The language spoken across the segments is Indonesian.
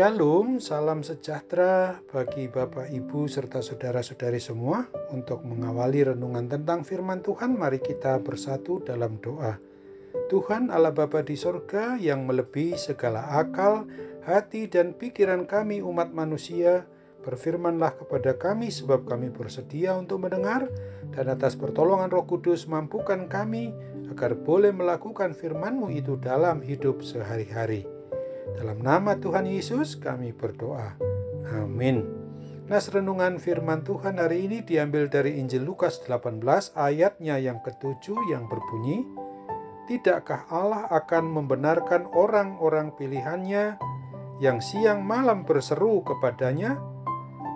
Shalom, salam sejahtera bagi Bapak, Ibu, serta saudara-saudari semua. Untuk mengawali renungan tentang firman Tuhan, mari kita bersatu dalam doa. Tuhan Allah Bapa di sorga yang melebihi segala akal, hati, dan pikiran kami umat manusia, berfirmanlah kepada kami sebab kami bersedia untuk mendengar, dan atas pertolongan Roh Kudus mampukan kami agar boleh melakukan firman-Mu itu dalam hidup sehari-hari. Dalam nama Tuhan Yesus kami berdoa. Amin. Nas renungan firman Tuhan hari ini diambil dari Injil Lukas 18 ayatnya yang ke-7 yang berbunyi, "Tidakkah Allah akan membenarkan orang-orang pilihannya yang siang malam berseru kepadanya?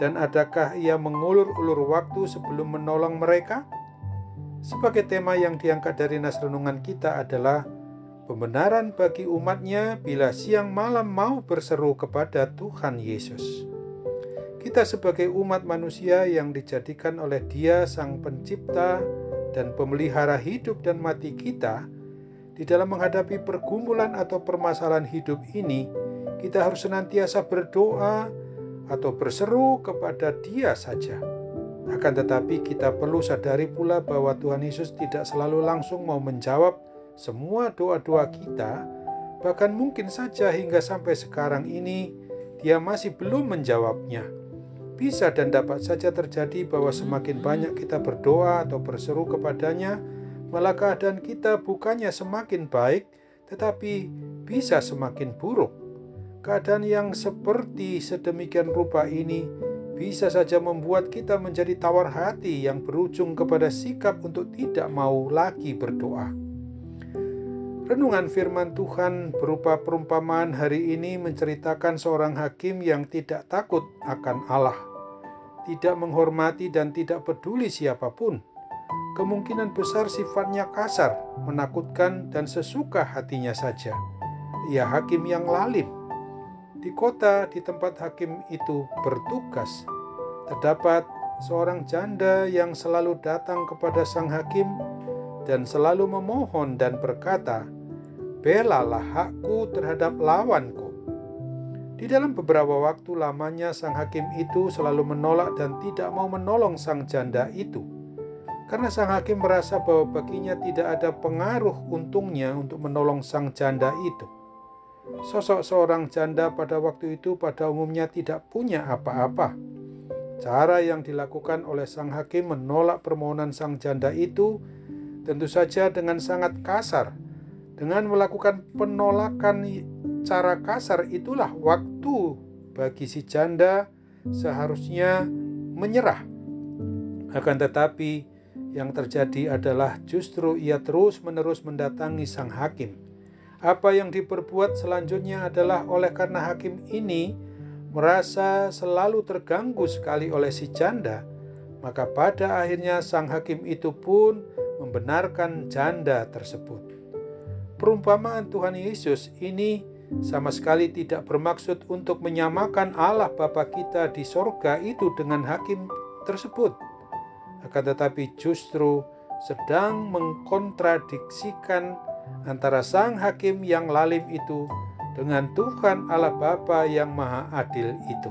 Dan adakah ia mengulur-ulur waktu sebelum menolong mereka?" Sebagai tema yang diangkat dari nas renungan kita adalah pembenaran bagi umatnya bila siang malam mau berseru kepada Tuhan Yesus. Kita sebagai umat manusia yang dijadikan oleh Dia Sang Pencipta dan Pemelihara hidup dan mati kita, di dalam menghadapi pergumulan atau permasalahan hidup ini, kita harus senantiasa berdoa atau berseru kepada Dia saja. Akan tetapi kita perlu sadari pula bahwa Tuhan Yesus tidak selalu langsung mau menjawab semua doa-doa kita, bahkan mungkin saja hingga sampai sekarang ini Dia masih belum menjawabnya. Bisa dan dapat saja terjadi bahwa semakin banyak kita berdoa atau berseru kepadanya, malah keadaan kita bukannya semakin baik, tetapi bisa semakin buruk. Keadaan yang seperti sedemikian rupa ini bisa saja membuat kita menjadi tawar hati yang berujung kepada sikap untuk tidak mau lagi berdoa. Renungan firman Tuhan berupa perumpamaan hari ini menceritakan seorang hakim yang tidak takut akan Allah, tidak menghormati dan tidak peduli siapapun. Kemungkinan besar sifatnya kasar, menakutkan, dan sesuka hatinya saja. Ia hakim yang lalim. Di kota di tempat hakim itu bertugas, terdapat seorang janda yang selalu datang kepada sang hakim dan selalu memohon dan berkata, "Belalah hakku terhadap lawanku." Di dalam beberapa waktu lamanya sang hakim itu selalu menolak dan tidak mau menolong sang janda itu. Karena sang hakim merasa bahwa baginya tidak ada pengaruh untungnya untuk menolong sang janda itu. Sosok seorang janda pada waktu itu pada umumnya tidak punya apa-apa. Cara yang dilakukan oleh sang hakim menolak permohonan sang janda itu tentu saja dengan sangat kasar. Dengan melakukan penolakan cara kasar itulah waktu bagi si janda seharusnya menyerah. Akan tetapi yang terjadi adalah justru ia terus-menerus mendatangi sang hakim. Apa yang diperbuat selanjutnya adalah oleh karena hakim ini merasa selalu terganggu sekali oleh si janda, maka pada akhirnya sang hakim itu pun membenarkan janda tersebut. Perumpamaan Tuhan Yesus ini sama sekali tidak bermaksud untuk menyamakan Allah Bapa kita di sorga itu dengan hakim tersebut. Akan tetapi justru sedang mengkontradiksikan antara sang hakim yang lalim itu dengan Tuhan Allah Bapa yang Maha Adil itu.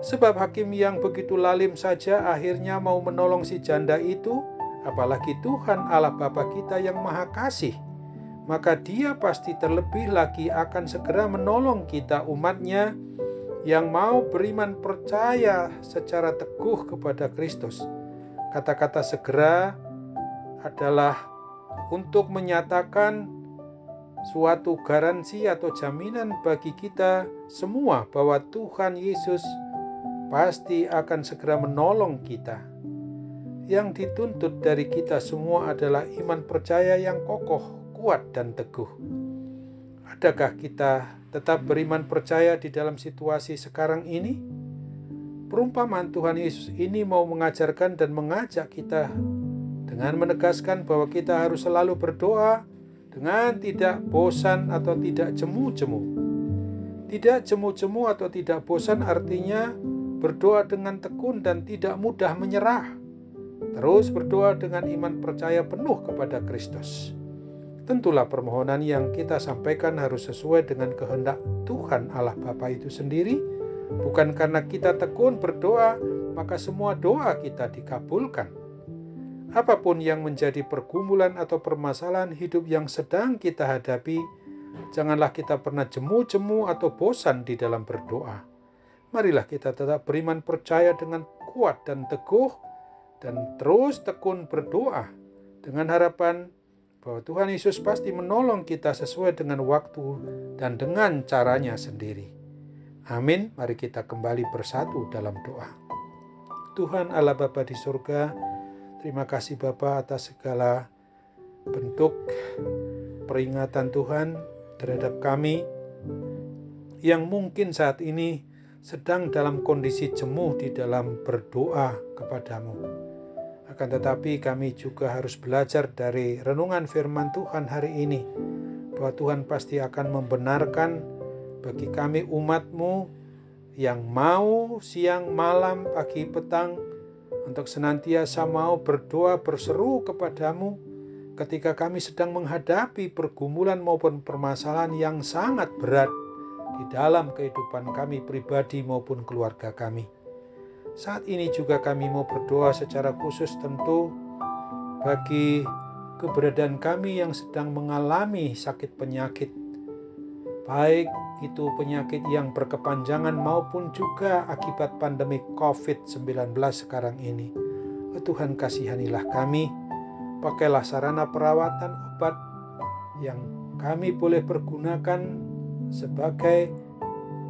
Sebab hakim yang begitu lalim saja akhirnya mau menolong si janda itu, apalagi Tuhan Allah Bapa kita yang Maha Kasih, maka Dia pasti terlebih lagi akan segera menolong kita umatnya yang mau beriman percaya secara teguh kepada Kristus. Kata-kata segera adalah untuk menyatakan suatu garansi atau jaminan bagi kita semua bahwa Tuhan Yesus pasti akan segera menolong kita. Yang dituntut dari kita semua adalah iman percaya yang kokoh, kuat, dan teguh. Adakah kita tetap beriman percaya di dalam situasi sekarang ini? Perumpamaan Tuhan Yesus ini mau mengajarkan dan mengajak kita dengan menegaskan bahwa kita harus selalu berdoa dengan tidak bosan atau tidak jemu-jemu. Tidak jemu-jemu atau tidak bosan artinya berdoa dengan tekun dan tidak mudah menyerah. Terus berdoa dengan iman percaya penuh kepada Kristus. Tentulah permohonan yang kita sampaikan harus sesuai dengan kehendak Tuhan Allah Bapa itu sendiri. Bukan karena kita tekun berdoa, maka semua doa kita dikabulkan. Apapun yang menjadi pergumulan atau permasalahan hidup yang sedang kita hadapi, janganlah kita pernah jemu-jemu atau bosan di dalam berdoa. Marilah kita tetap beriman percaya dengan kuat dan teguh, dan terus tekun berdoa dengan harapan bahwa Tuhan Yesus pasti menolong kita sesuai dengan waktu dan dengan caranya sendiri. Amin. Mari kita kembali bersatu dalam doa. Tuhan Allah Bapa di surga, terima kasih Bapa atas segala bentuk peringatan Tuhan terhadap kami yang mungkin saat ini sedang dalam kondisi jenuh di dalam berdoa kepadamu. Akan tetapi kami juga harus belajar dari renungan firman Tuhan hari ini, bahwa Tuhan pasti akan membenarkan bagi kami umat-Mu yang mau siang, malam, pagi, petang untuk senantiasa mau berdoa berseru kepadamu ketika kami sedang menghadapi pergumulan maupun permasalahan yang sangat berat di dalam kehidupan kami pribadi maupun keluarga kami. Saat ini juga kami mau berdoa secara khusus tentu bagi keberadaan kami yang sedang mengalami sakit penyakit, baik itu penyakit yang berkepanjangan maupun juga akibat pandemi COVID-19 sekarang ini. Tuhan kasihanilah kami, pakailah sarana perawatan obat yang kami boleh pergunakan sebagai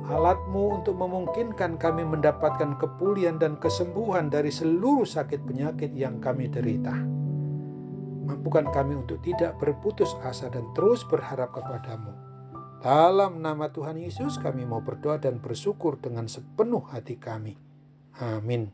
alat-Mu untuk memungkinkan kami mendapatkan kepulihan dan kesembuhan dari seluruh sakit penyakit yang kami derita. Mampukan kami untuk tidak berputus asa dan terus berharap kepadamu. Dalam nama Tuhan Yesus kami mau berdoa dan bersyukur dengan sepenuh hati kami. Amin.